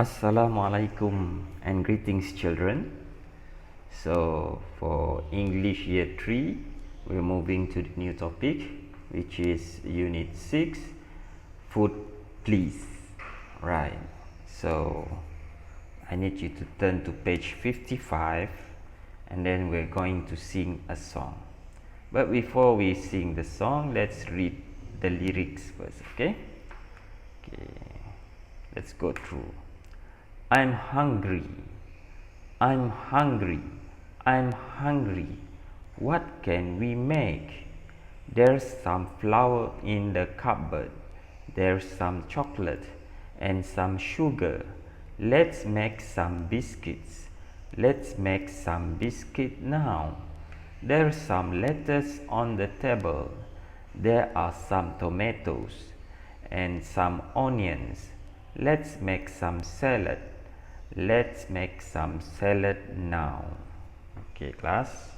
Assalamualaikum and greetings, children. So for English Year 3, we're moving to the new topic, which is Unit 6, Food Please. Right, so I need you to turn to page 55 and then we're going to sing a song. But before we sing the song, let's read the lyrics first, okay? Okay, let's go through. I'm hungry, I'm hungry, I'm hungry. What can we make? There's some flour in the cupboard. There's some chocolate and some sugar. Let's make some biscuits. Let's make some biscuit now. There's some lettuce on the table. There are some tomatoes and some onions. Let's make some salad. Let's make some salad now. Okay, class,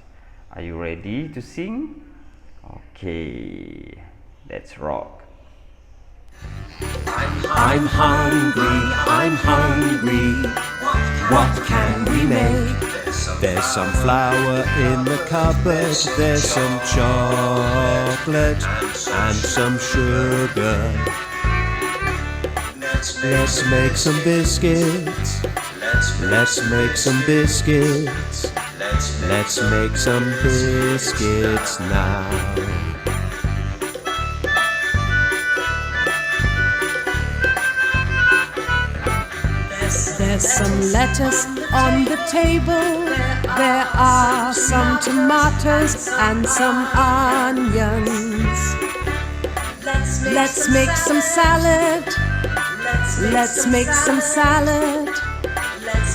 are you ready to sing? Okay, let's rock. I'm hungry, I'm hungry. What can we make? There's some flour in the cupboard. There's some chocolate and some sugar. Let's make some biscuits. Let's make some biscuits. Let's make some biscuits now. There's some lettuce on the table. There are some tomatoes and some onions. Let's make some salad. Let's make some salad.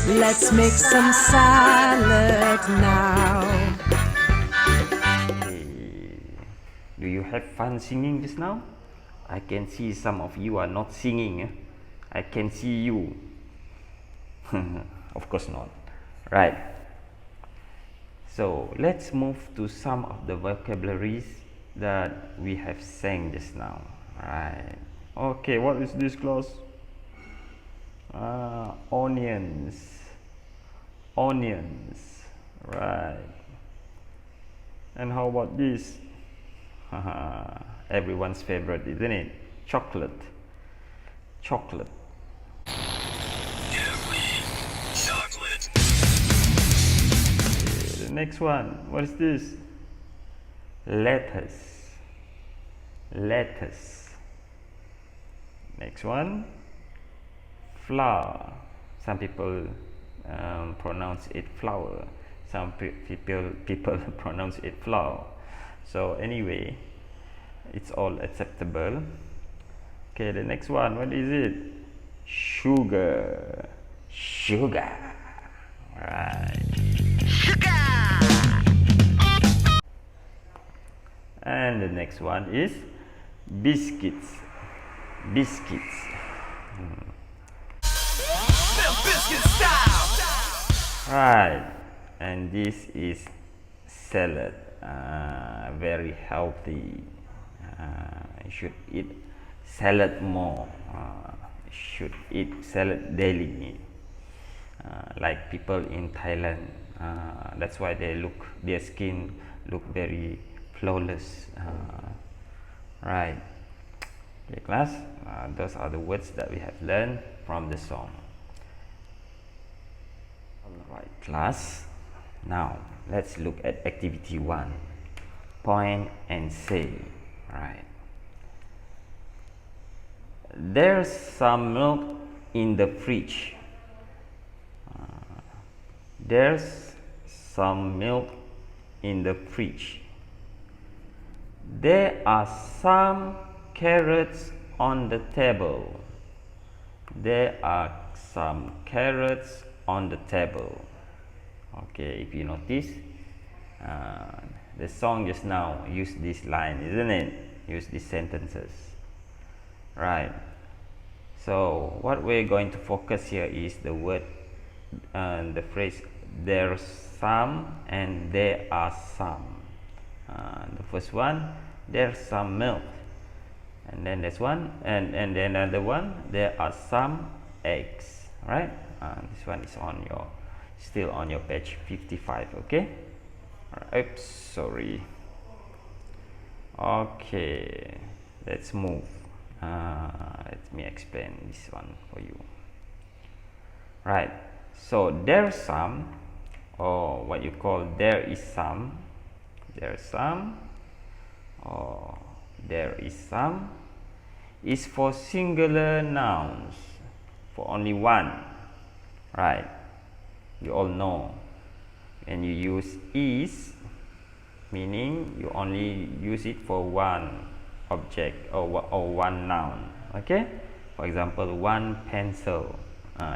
Let's make some salad now. Hey, do you have fun singing just now? I can see some of you are not singing. I can see you. Of course not. Right. So let's move to some of the vocabularies that we have sang just now. Right. Okay, what is this, class? Onions. Onions. Right. And how about this? Everyone's favorite, isn't it? Chocolate. Chocolate. Chocolate. Okay, the next one, what is this? Lettuce. Lettuce. Next one, flour. Some people pronounce it flour. Some people pronounce it flour. So anyway, it's all acceptable. Okay, the next one, what is it? Sugar. Sugar. Right. Sugar. And the next one is biscuits. Biscuits. Biscuit style. Right. And this is salad. Very healthy. You should eat salad more. You should eat salad daily. Like people in Thailand. That's why their skin look very flawless. Right. Okay, class, those are the words that we have learned from the song. Alright, class, now let's look at activity 1. Point and say. Right. There's some milk in the fridge. There's some milk in the fridge. There are some carrots on the table. There are some carrots on the table. Okay, if you notice, the song just now used this line, isn't it? Use these sentences. Right. So what we're going to focus here is the word, the phrase there's some and there are some. The first one, there's some milk. And then there's one, and then another one, there are some eggs. All right, this one is on your still on your page 55. Okay. All right. Oops, sorry. Okay, let's move. Let me explain this one for you. Right, so there's some, or what you call there is some, or there is some, is for singular nouns, for only one. Right, you all know when you use is, meaning you only use it for one object or one noun. Okay, for example, one pencil.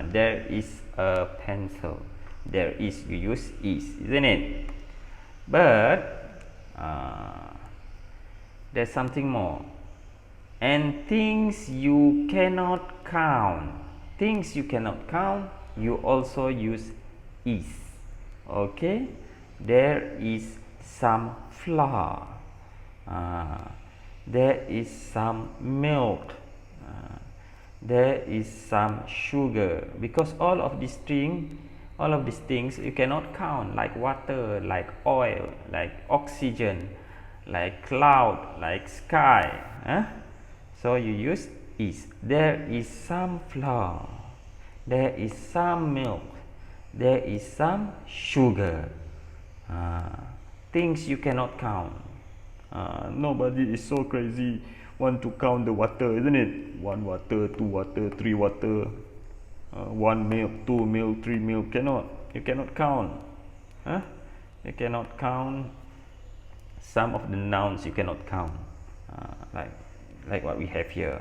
There is a pencil. There is, you use is, isn't it? But there's something more. And things you cannot count. Things you cannot count, you also use is. Okay, there is some flour. There is some milk. There is some sugar, because all of these things you cannot count, like water, like oil, like oxygen, like cloud, like sky. So you use is. There is some flour, there is some milk, there is some sugar. Things you cannot count. Nobody is so crazy want to count the water, isn't it? 1 water, 2 water, 3 water, 1 milk, 2 milk, 3 milk. Cannot. You cannot count. You cannot count some of the nouns. You cannot count, like what we have here,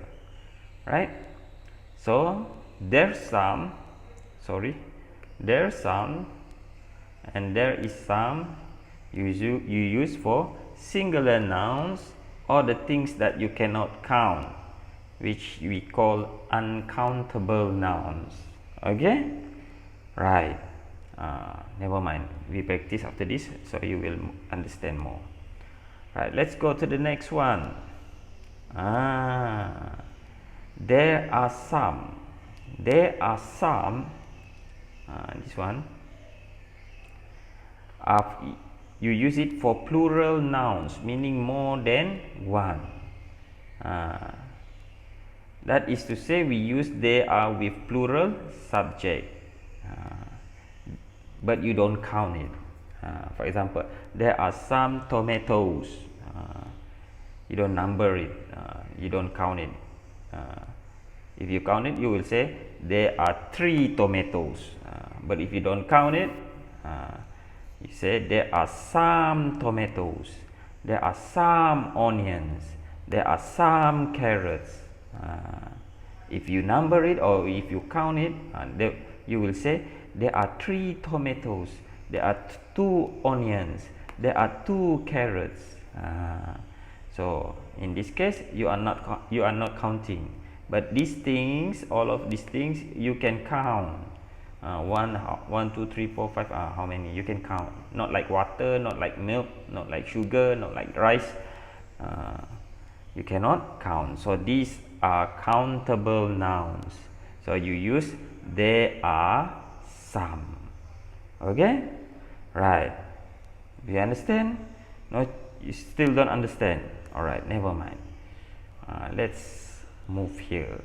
right? So there's some. There's some, and there is some. You use for singular nouns, or the things that you cannot count, which we call uncountable nouns. Okay, right. Never mind, we practice after this, so you will understand more. Right, let's go to the next one. There are some. This one, you use it for plural nouns, meaning more than one. That is to say, we use they are with plural subject, but you don't count it. For example, there are some tomatoes. You don't number it, you don't count it. If you count it, you will say there are 3 tomatoes. But if you don't count it, you say there are some tomatoes, there are some onions, there are some carrots. If you number it, or if you count it, you will say there are 3 tomatoes, there are 2 onions, there are 2 carrots. So in this case, you are not counting, but these things, all of these things, you can count. 1, 2, 3, 4, 5. How many you can count? Not like water, not like milk, not like sugar, not like rice. You cannot count. So these are countable nouns. So you use there are some. Okay, right? Do you understand? No, you still don't understand. All right, never mind. Let's move here.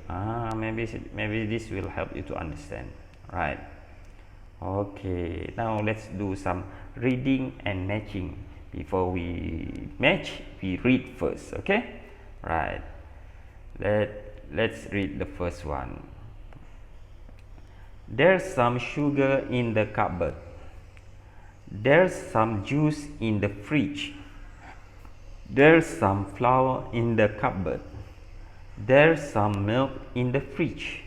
Maybe this will help you to understand. Right. Okay, now let's do some reading and matching. Before we match, we read first. Okay, right. Let's read the first one. There's some sugar in the cupboard. There's some juice in the fridge. There's some flour in the cupboard. There's some milk in the fridge.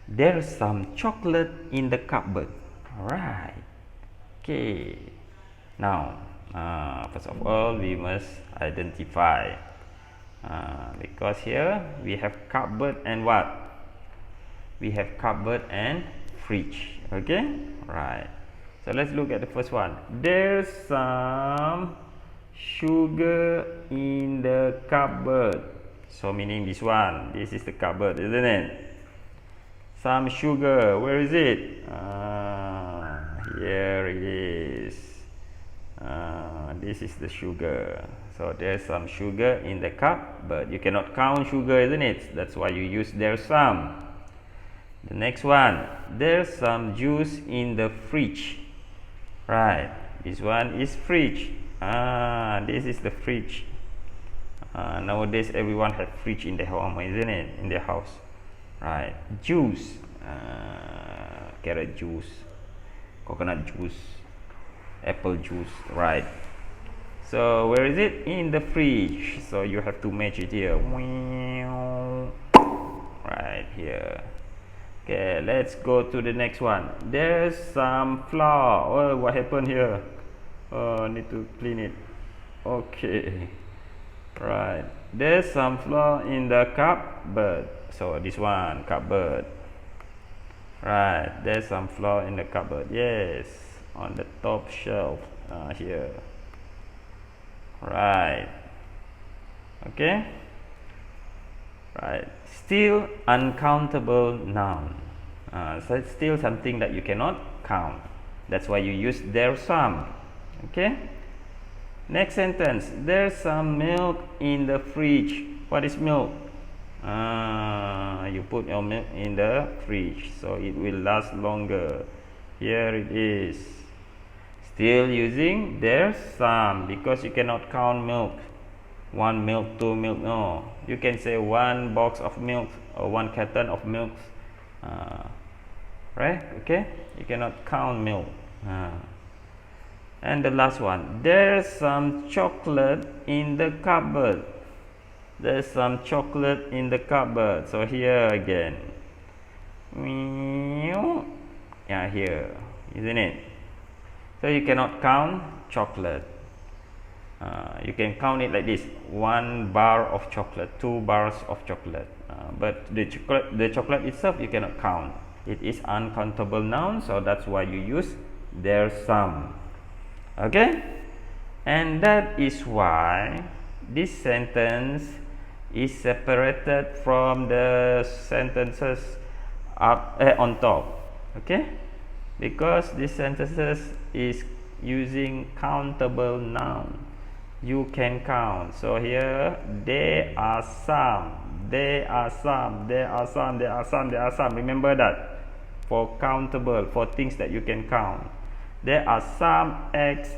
There's some chocolate in the cupboard. Alright. Okay. Now, first of all, we must identify. Because here we have cupboard and what? We have cupboard and fridge. Okay? Right. So let's look at the first one. There's some sugar in the cupboard. So meaning this one. This is the cupboard, isn't it? some sugar. Where is it? Here it is. This is the sugar. So there's some sugar in the cup, but you cannot count sugar, isn't it? That's why you use there's some. The next one, there's some juice in the fridge. Right, this one is fridge. This is the fridge. Nowadays everyone have fridge in their home, isn't it? In their house. Right, juice. Carrot juice, coconut juice, apple juice. Right. So where is it? In the fridge. So you have to match it here. Right here. Okay, let's go to the next one. There's some flour. Oh, what happened here? Oh, I need to clean it. Okay. Right. There's some flour in the cupboard. So this one, cupboard. Right. There's some flour in the cupboard. Yes. On the top shelf. Here. Right. Okay. Right. Still uncountable noun. So it's still something that you cannot count. That's why you use there's some. Okay. Next sentence. There's some milk in the fridge. What is milk? You put your milk in the fridge, so it will last longer. Here it is. Still using there's some, because you cannot count milk. 1 milk, 2 milk, no. You can say 1 box of milk or 1 carton of milk. Right? Okay? You cannot count milk. And the last one, there's some chocolate in the cupboard. There's some chocolate in the cupboard. So here again. Yeah, here. Isn't it? So you cannot count chocolate. You can count it like this: 1 bar of chocolate, 2 bars of chocolate. But the chocolate itself you cannot count. It is uncountable noun, so that's why you use there's some. Okay? And that is why this sentence is separated from the sentences up on top. Okay? Because this sentences is using countable noun. You can count. So here, there are some, there are some, there are some, there are some, there are some. Remember that. For countable, for things that you can count. There are some eggs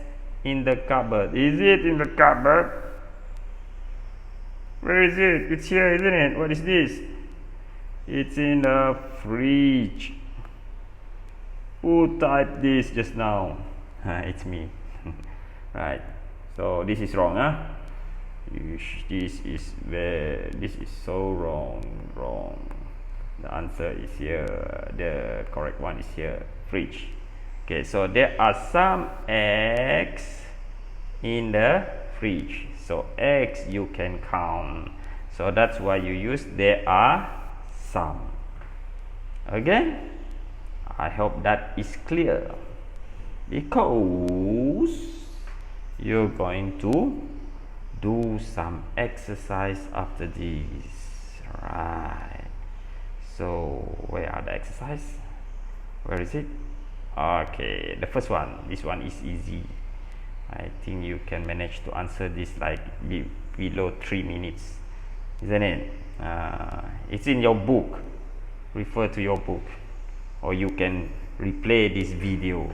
in the cupboard. Is it in the cupboard? Where is it? It's here, isn't it? What is this? It's in the fridge. Who typed this just now? It's me. Right. So this is wrong, huh? This is so wrong. The answer is here. The correct one is here. Fridge. Okay, so there are some eggs in the fridge. So eggs you can count. So that's why you use there are some. Okay? I hope that is clear. Because you're going to do some exercise after this. Right. So where are the exercise? Where is it? Okay, the first one. This one is easy. I think you can manage to answer this like below 3 minutes, isn't it? It's in your book. Refer to your book, or you can replay this video.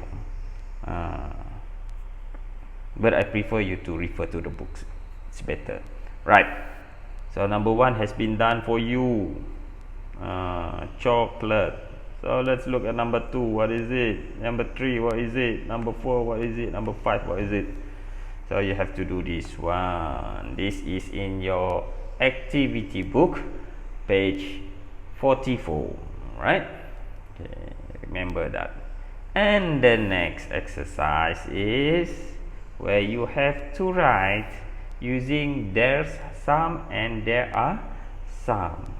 But I prefer you to refer to the books. It's better. Right. So number 1 has been done for you. Chocolate. So let's look at number 2. What is it? Number 3. What is it? Number 4. What is it? Number 5. What is it? So you have to do this one. This is in your activity book, page 44. Right? Okay. Remember that. And the next exercise is where you have to write using there's some and there are some.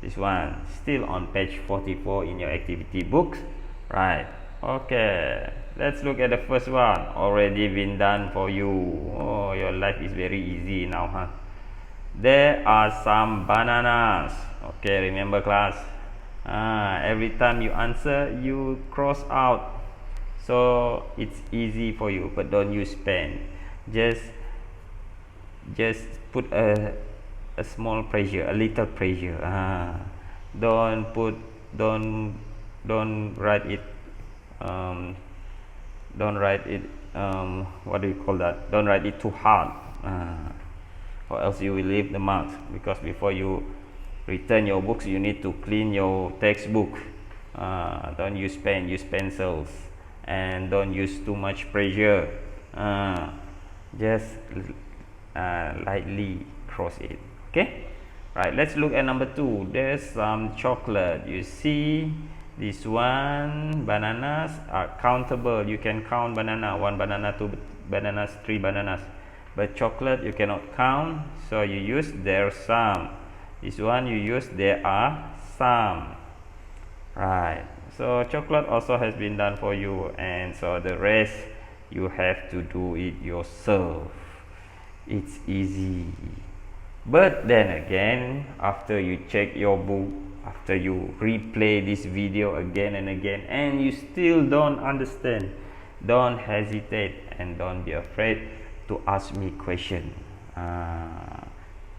This one still on page 44 in your activity books. Right. Okay, let's look at the first one. Already been done for you. Oh, your life is very easy now, huh? There are some bananas. Okay, remember class? Every time you answer, you cross out, so it's easy for you, but don't use pen. Just put a small pressure, a little pressure. Don't write it what do you call that, don't write it too hard, or else you will leave the marks, because before you return your books you need to clean your textbook. Don't use pen, use pencils, and don't use too much pressure. Just lightly cross it. Okay, right, let's look at number 2. There's some chocolate. You see this one, bananas are countable. You can count banana, 1 banana, 2 bananas, 3 bananas, but chocolate you cannot count, so you use there some. This one you use there are some. Right, so chocolate also has been done for you, and so the rest you have to do it yourself. It's easy. But then again, after you check your book, after you replay this video again and again, and you still don't understand, don't hesitate and don't be afraid to ask me question.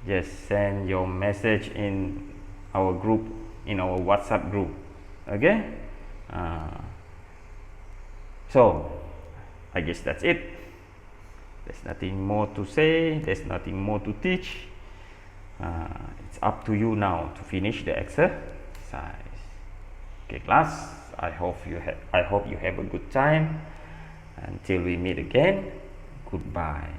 Just send your message in our group, in our WhatsApp group. Okay, so I guess that's it. There's nothing more to say, there's nothing more to teach. It's up to you now to finish the exercise. Okay class, I hope you have a good time. Until we meet again, goodbye.